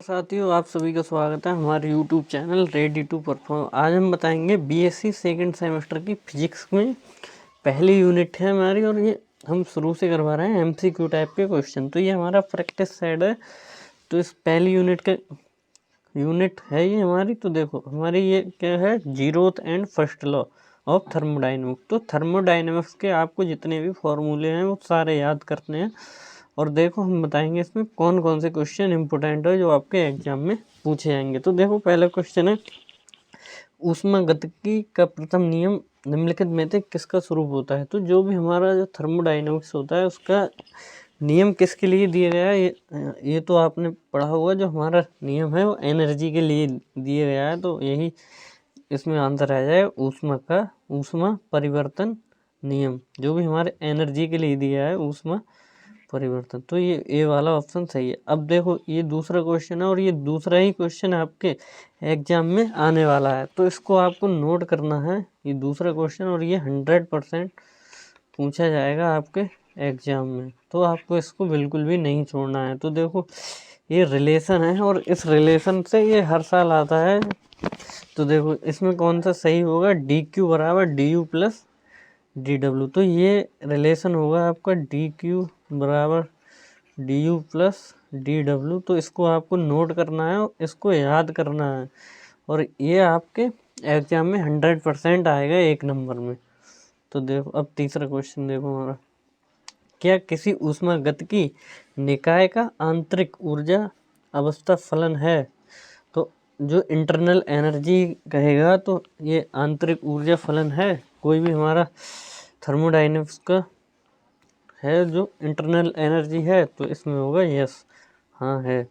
साथियों, आप सभी का स्वागत है हमारे YouTube channel ready to perform. आज हम बताएंगे बीएससी सेकंड सेमेस्टर की फिजिक्स में पहली यूनिट है हमारी, और ये हम शुरू से करवा रहे हैं एमसीक्यू टाइप के क्वेश्चन। तो ये हमारा प्रैक्टिस सेट है। तो इस पहली यूनिट है ये हमारी। तो देखो हमारी ये क्या है, zeroth and first law of thermodynamics. तो थर्मोडाइनमिक्स के आपको जितने भी फॉर्मूले हैं वो सारे याद करने हैं। और देखो हम बताएंगे इसमें कौन कौन से क्वेश्चन इंपोर्टेंट है जो आपके एग्जाम में पूछे जाएंगे। तो देखो पहला क्वेश्चन है, ऊष्मागतिकी का प्रथम नियम निम्नलिखित में से किसका स्वरूप होता है। तो जो भी हमारा जो थर्मोडाइनमिक्स होता है उसका नियम किसके लिए दिया गया है, ये तो आपने पढ़ा होगा। जो हमारा नियम है वो एनर्जी के लिए दिया गया है। तो यही इसमें आंसर आ जाए ऊष्मा परिवर्तन नियम। जो भी हमारे एनर्जी के लिए दिया है ऊष्मा परिवर्तन। तो ये वाला ऑप्शन सही है। अब देखो ये दूसरा क्वेश्चन है, और ये दूसरा ही क्वेश्चन आपके एग्जाम में आने वाला है। तो इसको आपको नोट करना है, ये दूसरा क्वेश्चन, और ये 100% पूछा जाएगा आपके एग्जाम में। तो आपको इसको बिल्कुल भी नहीं छोड़ना है। तो देखो ये रिलेशन है, और इस रिलेशन से ये हर साल आता है। तो देखो इसमें कौन सा सही होगा, डी क्यू बराबर D you plus D W. तो ये रिलेशन होगा आपका डी क्यू बराबर D you plus D W. तो इसको आपको नोट करना है और इसको याद करना है, और ये आपके एग्जाम में 100% आएगा 1 नंबर में। तो देखो अब तीसरा क्वेश्चन देखो हमारा, क्या किसी ऊष्मागतिकी निकाय का आंतरिक ऊर्जा अवस्था फलन है। तो जो इंटरनल एनर्जी कहेगा तो ये आंतरिक ऊर्जा फलन है। कोई भी हमारा थर्मोडाइनमिक्स का है जो इंटरनल एनर्जी है तो इसमें होगा यस, हाँ है।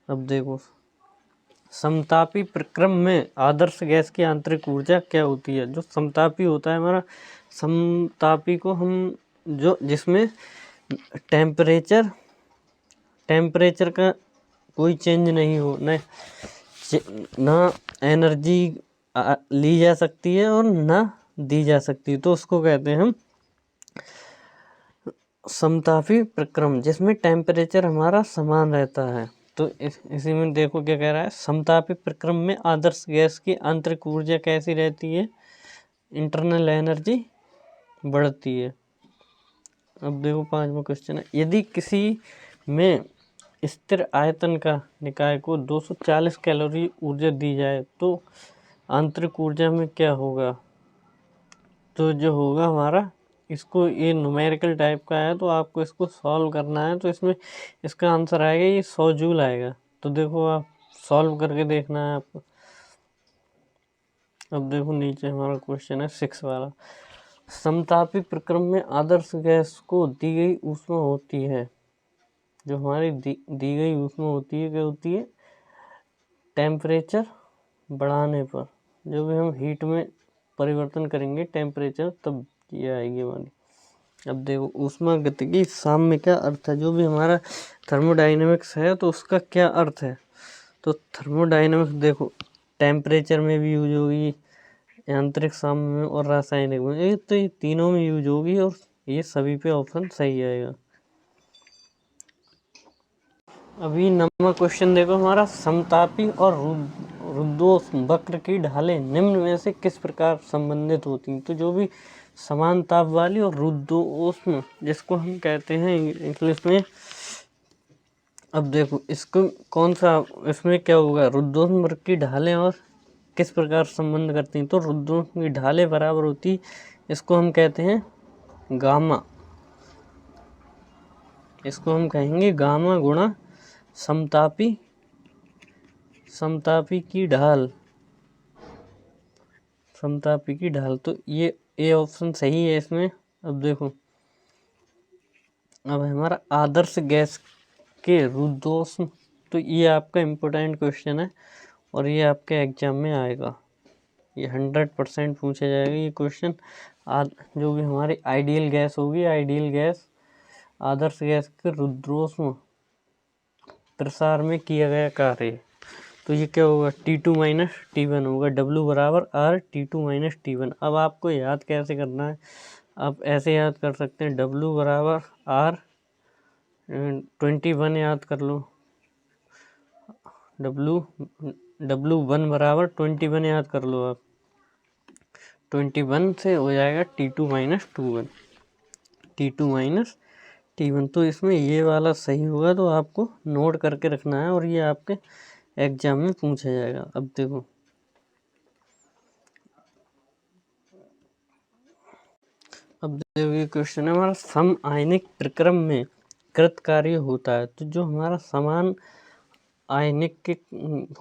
अब देखो समतापी प्रक्रम में आदर्श गैस की आंतरिक ऊर्जा क्या होती है। जो समतापी होता है हमारा, समतापी को हम जो जिसमें टेम्परेचर का कोई चेंज नहीं हो, ना एनर्जी ली जा सकती है और ना दी जा सकती है, तो उसको कहते हैं हम समतापी प्रक्रम, जिसमें टेम्परेचर हमारा समान रहता है। तो इसी में देखो क्या कह रहा है, समतापी प्रक्रम में आदर्श गैस की आंतरिक ऊर्जा कैसी रहती है, इंटरनल एनर्जी बढ़ती है। अब देखो 5वां क्वेश्चन है, यदि किसी में स्थिर आयतन का निकाय को 240 कैलोरी ऊर्जा दी जाए तो आंतरिक ऊर्जा में क्या होगा। तो जो होगा हमारा, इसको ये न्यूमेरिकल टाइप का है तो आपको इसको सॉल्व करना है। तो इसमें इसका आंसर आएगा ये 100 जूल आएगा। तो देखो आप सॉल्व करके देखना है आपको। अब देखो नीचे हमारा क्वेश्चन है 6 वाला, समतापी प्रक्रम में आदर्श गैस को दी गई ऊष्मा होती है। जो हमारी दी गई ऊष्मा होती है क्या होती है, टेम्परेचर बढ़ाने पर जो भी हम हीट में परिवर्तन करेंगे टेम्परेचर, तब ये आएगी हमारी। अब देखो ऊष्मागतिकी साम्य क्या अर्थ है। जो भी हमारा थर्मोडाइनमिक्स है तो उसका क्या अर्थ है। तो थर्मोडाइनमिक्स देखो टेम्परेचर में भी यूज होगी, यांत्रिक साम्य में और रासायनिक में, ये तो ये तीनों में यूज होगी, और ये सभी पे ऑप्शन सही आएगा। अभी 9वां क्वेश्चन देखो हमारा, समतापी और रुद्धोष्म वक्र की ढालें निम्न में से किस प्रकार संबंधित होती हैं। तो जो भी समान ताप वाली और रुद्धोष्म जिसको हम कहते हैं इंग्लिश में, अब देखो इसको कौन सा, इसमें क्या होगा, रुद्धोष्म वक्र की ढालें और किस प्रकार संबंध करती हैं। तो रुद्धोष्म की ढालें बराबर होती, इसको हम कहते हैं गामा, इसको हम कहेंगे गामा गुणा समतापी की ढाल, समतापी की ढाल। तो ये ऑप्शन सही है इसमें। अब देखो अब हमारा आदर्श गैस के रुद्धोष्म, तो ये आपका इम्पोर्टेंट क्वेश्चन है और ये आपके एग्जाम में आएगा, ये 100% पूछा जाएगा ये क्वेश्चन। जो भी हमारी आइडियल गैस होगी, आइडियल गैस आदर्श गैस के रुद्धोष्म प्रसार में किया गया कार्य, तो ये क्या होगा, T2 माइनस T1 होगा। W बराबर R T2 माइनस T1। अब आपको याद कैसे करना है, आप ऐसे याद कर सकते हैं, W बराबर R 21 याद कर लो, W1 बराबर 21 याद कर लो आप। 21 से हो जाएगा T2 minus T1, T2 minus T1। तो इसमें ये वाला सही होगा, तो आपको नोट करके रखना है और ये आपके एग्जाम में पूछा जाएगा। अब देखो ये क्वेश्चन है हमारा, सम आयनिक प्रक्रम में कृत कार्य होता है। तो जो हमारा समान आयनिक के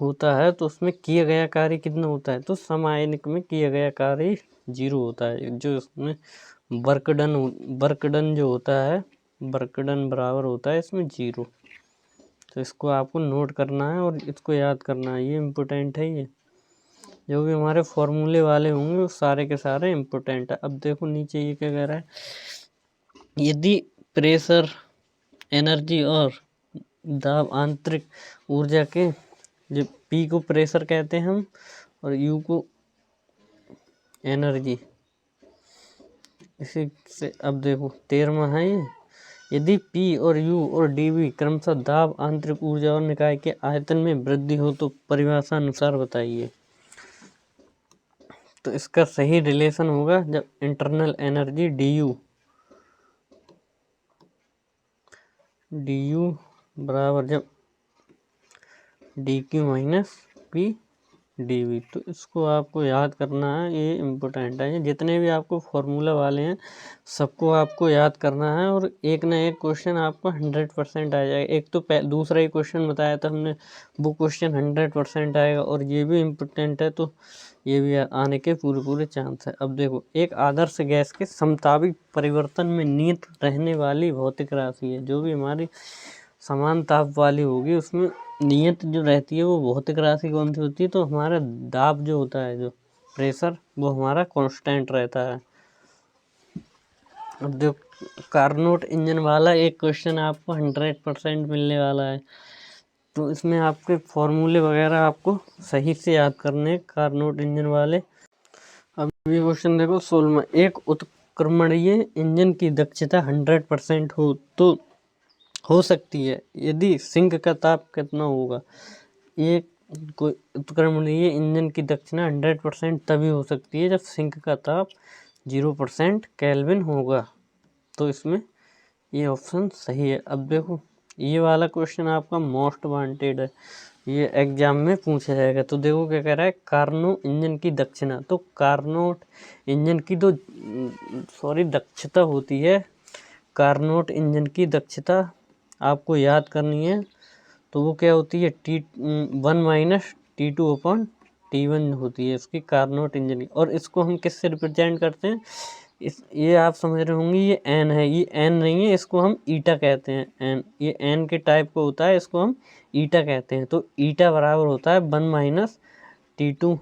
होता है तो उसमें किया गया कार्य कितना होता है? तो सम आयनिक में किया गया कार्य 0 होता है। जो इसमें वर्कडन जो होता है, वर्कडन बराबर होता है इसमें 0। तो इसको आपको नोट करना है और इसको याद करना है, ये इम्पोर्टेंट है। ये जो भी हमारे फॉर्मूले वाले होंगे वो सारे के सारे इम्पोर्टेंट है। अब देखो नीचे ये क्या कह रहा है, यदि प्रेशर, एनर्जी और दाब आंतरिक ऊर्जा के, जो पी को प्रेशर कहते हैं हम और यू को एनर्जी, इसी से अब देखो 13वां है ये, यदि P और U और dV क्रमशः दाब, आंतरिक ऊर्जा और निकाय के आयतन में वृद्धि हो तो परिभाषा अनुसार बताइए। तो इसका सही रिलेशन होगा जब इंटरनल एनर्जी du बराबर जब dq माइनस P dV। तो इसको आपको याद करना है, ये इम्पोर्टेंट है। ये जितने भी आपको फॉर्मूला वाले हैं सबको आपको याद करना है और एक ना एक क्वेश्चन आपको 100% आ जाएगा। एक तो दूसरा ही क्वेश्चन बताया था हमने, वो क्वेश्चन 100% आएगा और ये भी इम्पोर्टेंट है, तो ये भी आने के पूरे चांस है। अब देखो, एक आदर्श गैस के समतापिक परिवर्तन में नियत रहने वाली भौतिक राशि है। जो भी हमारी समान ताप वाली होगी उसमें नियत जो रहती है वो भौतिक राशि कौन सी होती है? तो हमारा दाब जो होता है, जो प्रेशर, वो हमारा कांस्टेंट रहता है। अब जो कार्नोट इंजन वाला एक क्वेश्चन आपको 100% मिलने वाला है, तो इसमें आपके फॉर्मूले वगैरह आपको सही से याद करने कार्नोट इंजन वाले। अब ये क्वेश्चन देखो 16, एक उत्क्रमणीय इंजन की दक्षता 100% हो तो हो सकती है यदि सिंक का ताप कितना होगा? एक कोई उत्क्रमणीय इंजन की दक्षता 100% तभी हो सकती है जब सिंक का ताप 0% केल्विन होगा। तो इसमें ये ऑप्शन सही है। अब देखो ये वाला क्वेश्चन आपका मोस्ट वांटेड है, ये एग्जाम में पूछा जाएगा। तो देखो क्या कह रहा है, कार्नो इंजन की दक्षता। तो कार्नोट इंजन की तो दक्षता होती है, कार्नोट इंजन की दक्षता आपको याद करनी है। तो वो क्या होती है, T1 minus T2 upon T1 होती है इसकी कार्नोट इंजन की। और इसको हम किससे रिप्रेजेंट करते हैं? ये आप समझ रहे होंगे, ये एन है, ये एन नहीं है, इसको हम ईटा कहते हैं। एन, ये एन के टाइप का होता है, इसको हम ईटा कहते हैं। तो ईटा बराबर होता है 1 माइनस T2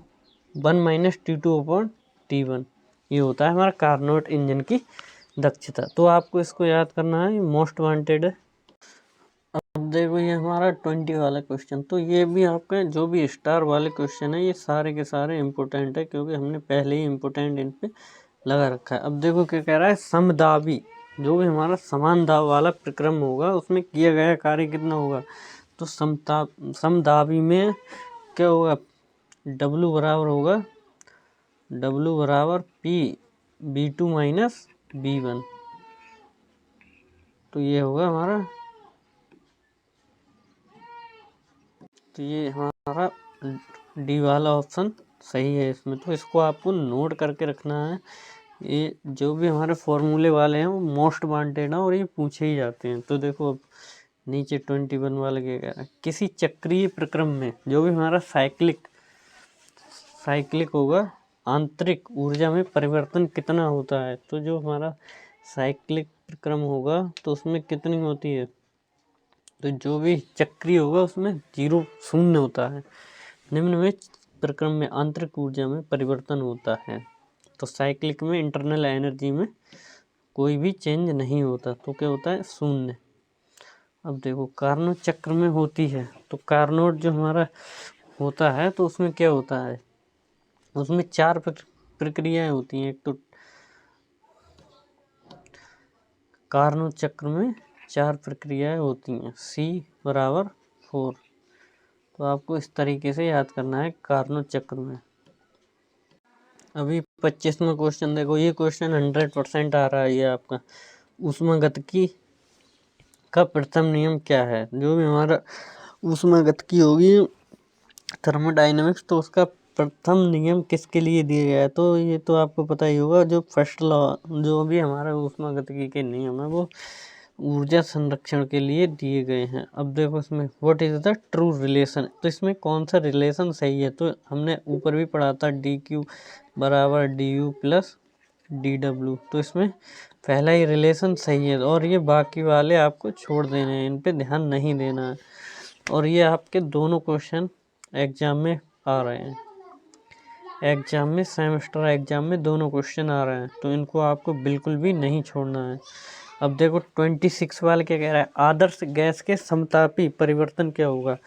अपॉन T1। ये होता है हमारा कार्नोट इंजन की दक्षता। तो आपको इसको याद करना है, ये मोस्ट वांटेड है। अब देखो ये हमारा 20 वाला क्वेश्चन, तो ये भी आपके जो भी स्टार वाले क्वेश्चन है ये सारे के सारे इम्पोर्टेंट है, क्योंकि हमने पहले ही इम्पोर्टेंट इन पे लगा रखा है। अब देखो क्या कह रहा है, समदाबी, जो भी हमारा समान दाब वाला प्रक्रम होगा उसमें किया गया कार्य कितना होगा? तो समदाबी में क्या होगा, W बराबर होगा W बराबर P B2 माइनस B1। तो ये होगा हमारा, तो ये हमारा डी वाला ऑप्शन सही है इसमें। तो इसको आपको नोट करके रखना है। ये जो भी हमारे फॉर्मूले वाले हैं वो मोस्ट वांटेड है और ये पूछे ही जाते हैं। तो देखो अब नीचे 21 वाला क्या कह रहा है, किसी चक्रीय प्रक्रम में जो भी हमारा साइक्लिक होगा, आंतरिक ऊर्जा में परिवर्तन कितना होता है? तो जो हमारा साइक्लिक प्रक्रम होगा तो उसमें कितनी होती है? तो जो भी चक्रीय होगा उसमें 0 शून्य होता है। निम्न में प्रक्रम में आंतरिक ऊर्जा में परिवर्तन होता है। तो साइक्लिक में इंटरनल एनर्जी में कोई भी चेंज नहीं होता, तो क्या होता है, शून्य। अब देखो कार्नोट चक्र में होती है, तो कार्नोट जो हमारा होता है तो उसमें क्या होता है, उसमें 4 प्रक्रियाएं होती हैं। एक तो कार्नोट चक्र में 4 प्रक्रियाएं होती हैं, C बराबर 4। तो आपको इस तरीके से याद करना है कार्नोट चक्र में। अभी 25वां क्वेश्चन देखो, ये क्वेश्चन 100% आ रहा है। ये आपका ऊष्मागतिकी का प्रथम नियम क्या है? जो भी हमारा ऊष्मागतिकी होगी थर्मोडायनेमिक्स, तो उसका प्रथम नियम किसके लिए दिया गया है? तो ये तो आपको पता ही होगा, जो फर्स्ट लॉ, जो भी हमारा ऊष्मागतिकी के नियम है वो ऊर्जा संरक्षण के लिए दिए गए हैं। अब देखो इसमें what is the true relation, तो इसमें कौन सा रिलेशन सही है? तो हमने ऊपर भी पढ़ा था डी क्यू बराबर D you plus D W, तो इसमें पहला ही रिलेशन सही है और ये बाकी वाले आपको छोड़ देने हैं, इन पे ध्यान नहीं देना है। और ये आपके दोनों क्वेश्चन एग्जाम में आ रहे हैं, एग्जाम में, सेमेस्टर एग्जाम में दोनों क्वेश्चन आ रहे हैं, तो इनको आपको बिल्कुल भी नहीं छोड़ना है। अब देखो 26 वाला क्या कह रहा है? आदर्श गैस के समतापी परिवर्तन क्या होगा?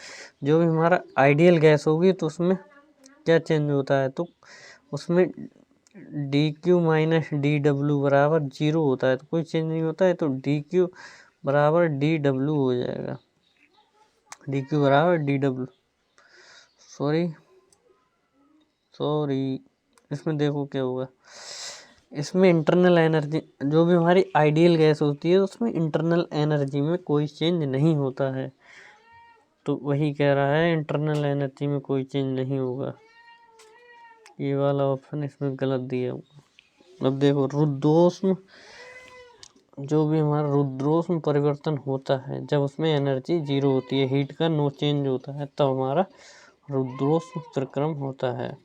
जो भी हमारा आइडियल गैस होगी तो उसमें क्या चेंज होता है? तो उसमें D Q minus D W बराबर 0 होता है, तो कोई चेंज नहीं होता है, तो डी क्यू बराबर डी डब्ल्यू हो जाएगा। डी क्यू बराबर डी डब्ल्यू, सॉरी इसमें देखो क्या होगा, इसमें इंटरनल एनर्जी, जो भी हमारी आइडियल गैस होती है उसमें इंटरनल एनर्जी में कोई चेंज नहीं होता है। तो वही कह रहा है इंटरनल एनर्जी में कोई चेंज नहीं होगा, ये वाला ऑप्शन इसमें गलत दिया होगा। अब देखो रुद्रोष्म, जो भी हमारा रुद्रोष्म परिवर्तन होता है जब उसमें एनर्जी 0 होती है, हीट का नो चेंज होता है, तब हमारा रुद्रोष्म प्रक्रम होता है।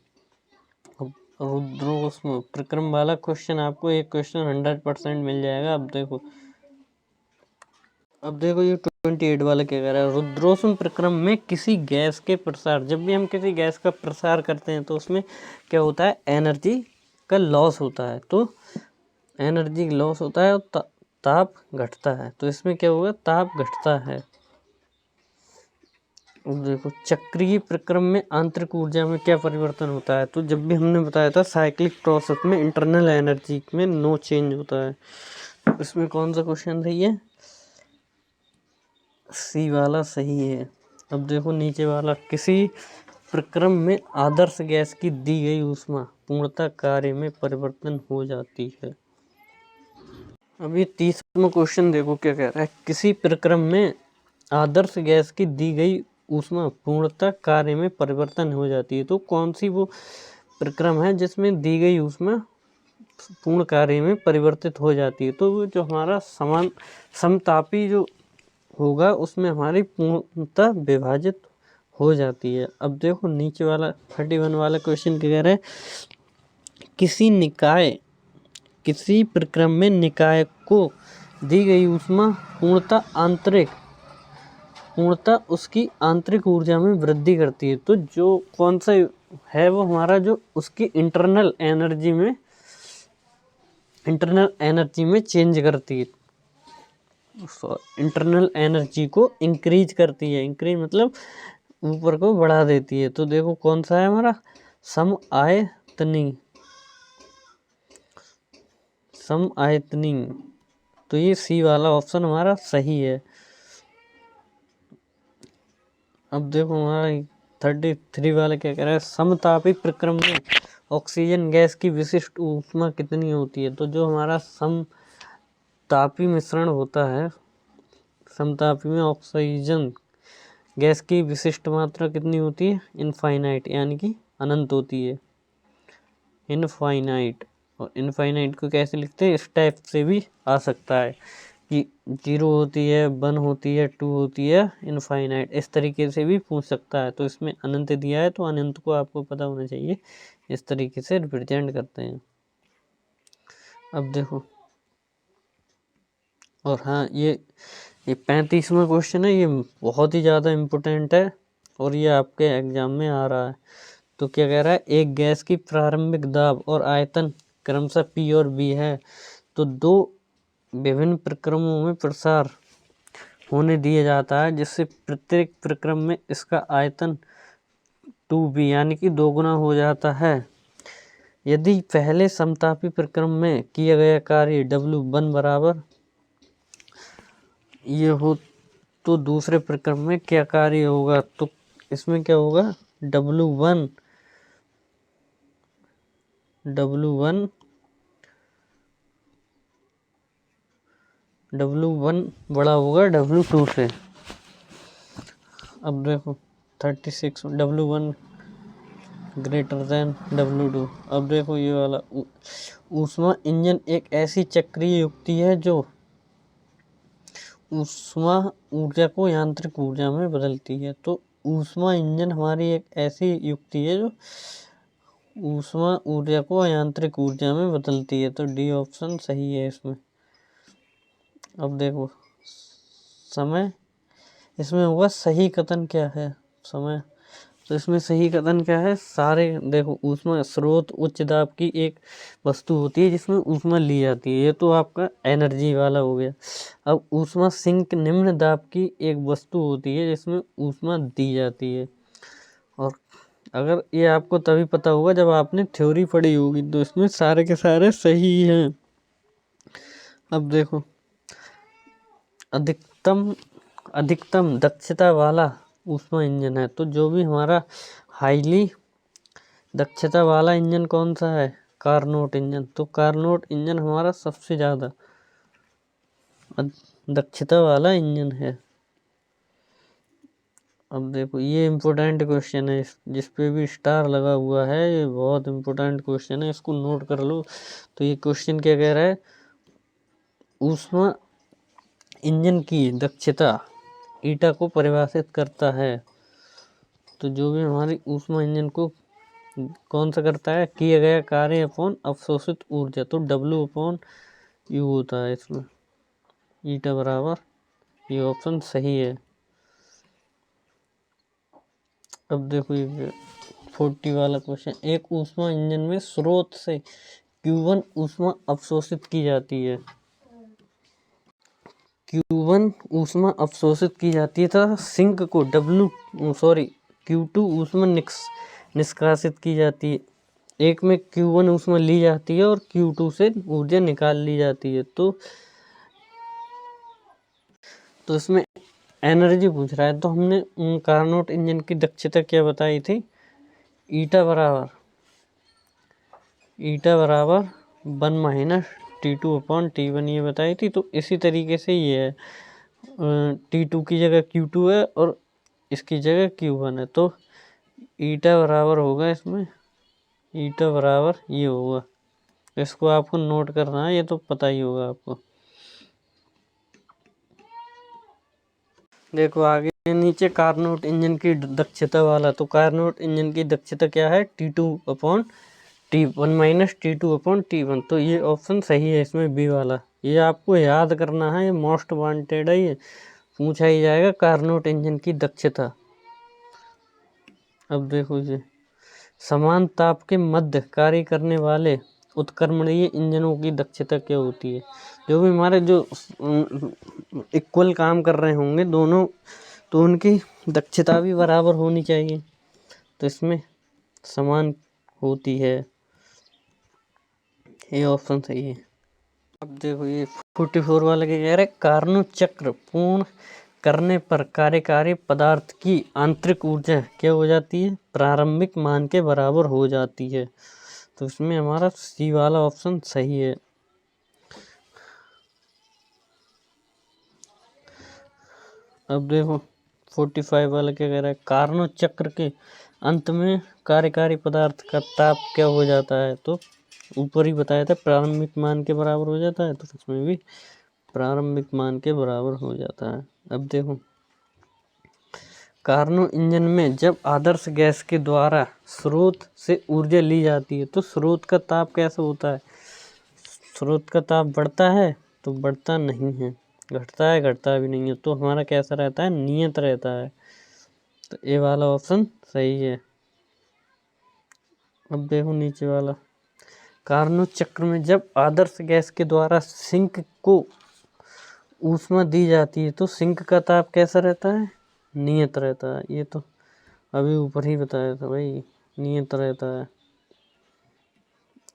रुद्रोष्म प्रक्रम वाला क्वेश्चन आपको एक क्वेश्चन 100% मिल जाएगा। अब देखो ये 28 वाला क्या कह रहा है? रुद्रोष्म प्रक्रम में किसी गैस के प्रसार, जब भी हम किसी गैस का प्रसार करते हैं तो उसमें क्या होता है? एनर्जी का लॉस होता है, तो एनर्जी लॉस होता है और ताप घटता है, तो इसमें क्या होगा? ताप घटता है। देखो चक्रीय प्रक्रम में आंतरिक ऊर्जा में क्या परिवर्तन होता है? तो जब भी हमने बताया था साइक्लिक प्रोसेस में इंटरनल एनर्जी में नो चेंज होता है। इसमें कौन सा क्वेश्चन सही है? सी वाला सही है। अब देखो नीचे वाला, किसी प्रक्रम में आदर्श गैस की दी गई ऊष्मा पूर्णतः कार्य में परिवर्तन हो जाती है। अब ये 30वां क्वेश्चन देखो क्या कह रहा है? किसी प्रक्रम में आदर्श गैस की दी गई ऊष्मा पूर्णतः कार्य में परिवर्तन हो जाती है, तो कौन सी वो प्रक्रम है जिसमें दी गई ऊष्मा पूर्ण कार्य में परिवर्तित हो जाती है? तो जो हमारा समतापी जो होगा उसमें हमारी पूर्णतः विभाजित हो जाती है। अब देखो नीचे वाला 31 वाला क्वेश्चन क्या कह रहा है? किसी प्रक्रम में निकाय को दी गई ऊष्मा पूर्णतः उसकी आंतरिक ऊर्जा में वृद्धि करती है, तो जो कौन सा है वो हमारा जो उसकी इंटरनल एनर्जी में चेंज करती है, इंटरनल एनर्जी को इंक्रीज करती है, इंक्रीज मतलब ऊपर को बढ़ा देती है। तो देखो कौन सा है हमारा? समआयतनी, तो ये सी वाला ऑप्शन हमारा सही है। अब देखो हमारा 33 वाला क्या कह रहा है? समतापी प्रक्रम में ऑक्सीजन गैस की विशिष्ट ऊष्मा कितनी होती है? तो जो हमारा समतापी मिश्रण होता है, समतापी में ऑक्सीजन गैस की विशिष्ट मात्रा कितनी होती है? इनफाइनाइट, यानी कि अनंत होती है, इनफाइनाइट। और इनफाइनाइट को कैसे लिखते हैं? इस टाइप से भी आ सकता है कि 0 होती है, 1 होती है, 2 होती है, इनफाइनाइट, इस तरीके से भी पूछ सकता है। तो इसमें अनंत दिया है तो अनंत को आपको पता होना चाहिए, इस तरीके से रिप्रेजेंट करते हैं। अब देखो, और हाँ ये 35वां क्वेश्चन है, ये बहुत ही ज़्यादा इम्पोर्टेंट है और ये आपके एग्जाम में आ रहा है। तो क्या कह रहा है? एक गैस की प्रारंभिक दाब और आयतन क्रमशः P और B है, तो दो विभिन्न प्रक्रमों में प्रसार होने दिया जाता है, जिससे प्रत्येक प्रक्रम में इसका आयतन 2B यानी कि 2 गुना हो जाता है। यदि पहले समतापी प्रक्रम में किया गया कार्य W1 बराबर ये हो, तो दूसरे प्रक्रम में क्या कार्य होगा? तो इसमें क्या होगा, W1 बड़ा होगा W2 से। अब देखो 36 W1 ग्रेटर देन W2। अब देखो ये वाला ऊष्मा इंजन एक ऐसी चक्रीय युक्ति है जो ऊष्मा ऊर्जा को यांत्रिक ऊर्जा में बदलती है। तो ऊष्मा इंजन हमारी एक ऐसी युक्ति है जो ऊष्मा ऊर्जा को यांत्रिक ऊर्जा में बदलती है। तो डी ऑप्शन सही है इसमें। अब देखो समय, इसमें होगा सही कथन क्या है समय। तो इसमें सही कथन क्या है, सारे देखो ऊष्मा स्रोत उच्च दाब की एक वस्तु होती है जिसमें ऊष्मा ली जाती है, ये तो आपका एनर्जी वाला हो गया। अब ऊष्मा सिंक निम्न दाब की एक वस्तु होती है जिसमें ऊष्मा दी जाती है। और अगर ये आपको तभी पता होगा जब आपने थ्योरी पढ़ी होगी, तो इसमें सारे के सारे सही हैं। अब देखो अधिकतम दक्षता वाला ऊष्मा इंजन है, तो जो भी हमारा हाईली दक्षता वाला इंजन कौन सा है, कार्नोट इंजन। तो कार्नोट इंजन हमारा सबसे ज़्यादा दक्षता वाला इंजन है। अब देखो ये इम्पोर्टेंट क्वेश्चन है, जिस पे भी स्टार लगा हुआ है, ये बहुत इम्पोर्टेंट क्वेश्चन है, इसको नोट कर लो। तो ये क्वेश्चन क्या कह रहा है, ऊष्मा इंजन की दक्षता ईटा को परिभाषित करता है। तो जो भी हमारी ऊष्मा इंजन को कौन सा करता है, किया गया कार्य अपॉन अवशोषित ऊर्जा। तो W/U होता है इसमें, ईटा बराबर, ये ऑप्शन सही है। अब देखो ये 40 वाला क्वेश्चन, एक ऊष्मा इंजन में स्रोत से Q1 ऊष्मा अवशोषित की जाती है। Q1 ऊष्मा अवशोषित की जाती है तथा सिंक को Q2 ऊष्मा निष्कासित की जाती है। एक में Q1 ऊष्मा ली जाती है और Q2 से ऊर्जा निकाल ली जाती है। तो इसमें एनर्जी पूछ रहा है, तो हमने कार्नोट इंजन की दक्षता क्या बताई थी, ईटा बराबर 1 - T2/T1 ये बताई थी। तो इसी तरीके से ये है, T2 की जगह Q2 है और इसकी जगह Q1 है। तो ईटा बराबर होगा इसमें, ईटा बराबर ये होगा। इसको आपको नोट करना है, ये तो पता ही होगा आपको। देखो आगे नीचे कार्नोट इंजन की दक्षता वाला, तो कार्नोट इंजन की दक्षता क्या है, T2/T1 - T2/T1। तो ये ऑप्शन सही है इसमें, बी वाला। ये आपको याद करना है, ये मोस्ट वांटेड है, ये पूछा ही जाएगा कार्नोट इंजन की दक्षता। अब देखो ये समान ताप के मध्य कार्य करने वाले उत्क्रमणीय इंजनों की दक्षता क्या होती है। जो भी हमारे जो इक्वल काम कर रहे होंगे दोनों, तो उनकी दक्षता भी बराबर होनी चाहिए। तो इसमें समान होती है, ये ऑप्शन सही है। अब देखो ये 44 वाला क्या कह रहा है, कार्नोट चक्र पूर्ण करने पर कार्यकारी पदार्थ की आंतरिक ऊर्जा क्या हो जाती है, प्रारंभिक मान के बराबर हो जाती है। तो इसमें हमारा सी वाला ऑप्शन सही है। अब देखो 45 वाला क्या कह रहा है, कार्नोट चक्र के अंत में कार्यकारी पदार्थ का ताप क्या हो जाता है। तो ऊपर ही बताया था प्रारंभिक मान के बराबर हो जाता है, तो इसमें भी प्रारंभिक मान के बराबर हो जाता है। अब देखो कार्नोट इंजन में जब आदर्श गैस के द्वारा स्रोत से ऊर्जा ली जाती है, तो स्रोत का ताप कैसा होता है, स्रोत का ताप बढ़ता है, तो बढ़ता नहीं है, घटता है, घटता भी नहीं है। तो हमारा कैसा रहता है, नियत रहता है। तो ए वाला ऑप्शन सही है। अब देखो नीचे वाला, कार्नोट चक्र में जब आदर्श गैस के द्वारा सिंक को ऊष्मा दी जाती है, तो सिंक का ताप कैसा रहता है, नियत रहता है। ये तो अभी ऊपर ही बताया था भाई, नियत रहता है।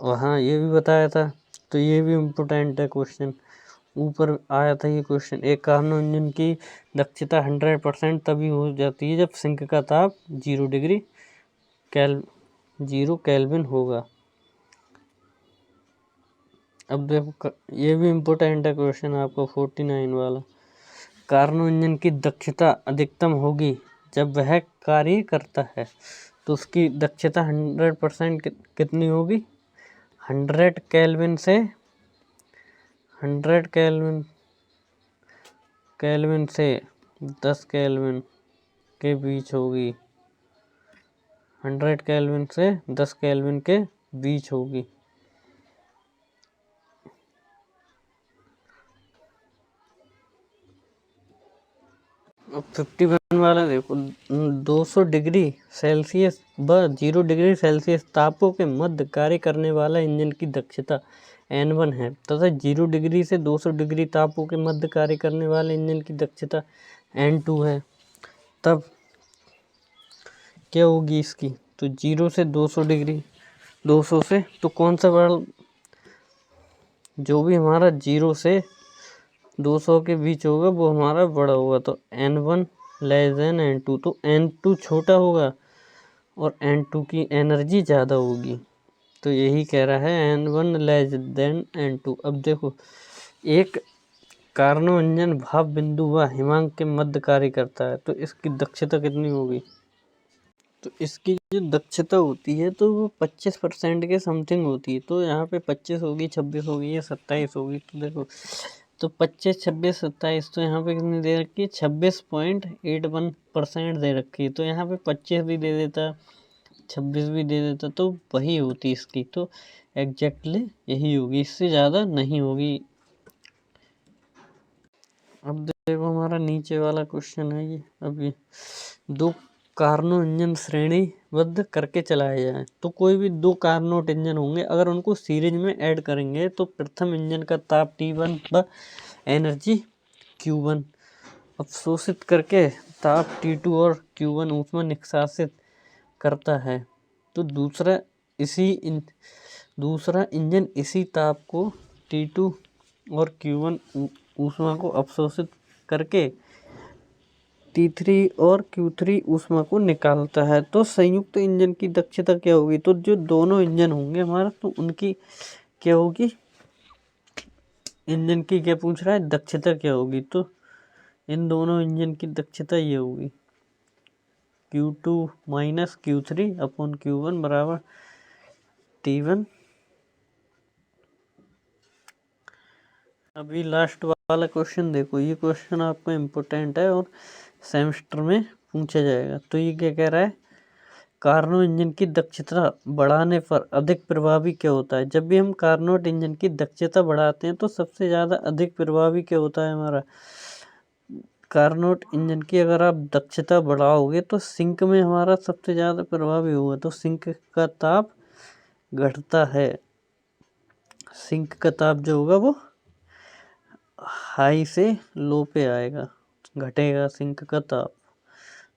और हाँ ये भी बताया था, तो ये भी इम्पोर्टेंट है क्वेश्चन। ऊपर आया था ये क्वेश्चन। एक कार्नो इंजन की दक्षता 100% तभी हो जाती है जब सिंक का ताप 0 केल्विन होगा। अब देखो ये भी इम्पोर्टेंट है क्वेश्चन आपका 49 वाला। कार्नो इंजन की दक्षता अधिकतम होगी जब वह कार्य करता है, तो उसकी दक्षता 100% कितनी होगी? 100 केल्विन से 10 केल्विन के बीच होगी। 100 केल्विन से 10 केल्विन के बीच होगी। अब 51 वाला देखो, 200 डिग्री सेल्सियस व 0 डिग्री सेल्सियस तापों के मध्य कार्य करने वाला इंजन की दक्षता N1 है तथा 0 डिग्री से 200 डिग्री तापों के मध्य कार्य करने वाले इंजन की दक्षता N2 है। तब क्या होगी इसकी? तो 0 से 200 डिग्री, 200 से तो कौन सा बड़ा, जो भी हमारा 0 से 200 के बीच होगा वो हमारा बड़ा होगा। तो N1 लेस देन N2, तो N2 छोटा होगा और N2 की एनर्जी ज़्यादा होगी। तो यही कह रहा है N1 लेस देन N2। अब देखो, एक कार्नो इंजन भाप बिंदु व हिमांक के मध्य कार्य करता है, तो इसकी दक्षता कितनी होगी? तो इसकी जो दक्षता होती है तो वो 25% के समथिंग होती है। तो यहाँ पे 25 होगी, 26 होगी या 27 होगी। तो देखो, तो 25, 26, 27, तो यहाँ पे कितनी दे रखी है? 26.81% दे रखी है। तो यहाँ पे 25 भी दे देता, 26 भी दे देता, तो वही होती इसकी। तो एग्जैक्टली यही होगी, इससे ज़्यादा नहीं होगी। अब देखो हमारा नीचे वाला क्वेश्चन है ये। अब ये दो कार्नो इंजन श्रेणीबद्ध करके चलाए जाएं, तो कोई भी 2 कार्नोट इंजन होंगे, अगर उनको सीरीज में ऐड करेंगे तो प्रथम इंजन का ताप T1 व एनर्जी Q1 अवशोषित करके ताप T2 और Q1 ऊष्मा निष्कासित करता है। तो दूसरा इंजन इसी ताप को T2 और Q1 ऊष्मा को अवशोषित करके T3 और Q3 ऊष्मा को निकालता है। तो संयुक्त इंजन की दक्षता क्या होगी? तो जो दोनों इंजन होंगे हमारा, तो उनकी क्या होगी? इंजन की क्या पूछ रहा है? दक्षता क्या होगी? तो इन दोनों इंजन की दक्षता ये होगी, Q2 minus Q3 upon Q1 बराबर T1। अभी लास्ट वाला क्वेश्चन देखो, ये क्वेश्चन आपका इम्पोर्टेंट है और सेमेस्टर में पूछा जाएगा। तो ये क्या कह रहा है? कार्नो इंजन की दक्षता बढ़ाने पर अधिक प्रभावी क्या होता है? जब भी हम कार्नोट इंजन की दक्षता बढ़ाते हैं तो सबसे ज़्यादा अधिक प्रभावी क्या होता है हमारा? कार्नोट इंजन की अगर आप दक्षता बढ़ाओगे तो सिंक में हमारा सबसे ज़्यादा प्रभावी होगा। तो सिंक का ताप घटता है, सिंक का ताप जो होगा वो हाई से लो पे आएगा, घटेगा सिंक का ताप।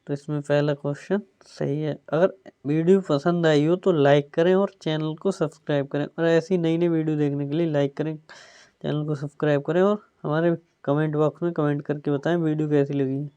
तो इसमें पहला क्वेश्चन सही है। अगर वीडियो पसंद आई हो तो लाइक करें और चैनल को सब्सक्राइब करें, और ऐसी नई नई वीडियो देखने के लिए लाइक करें, चैनल को सब्सक्राइब करें और हमारे कमेंट बॉक्स में कमेंट करके बताएं वीडियो कैसी लगी।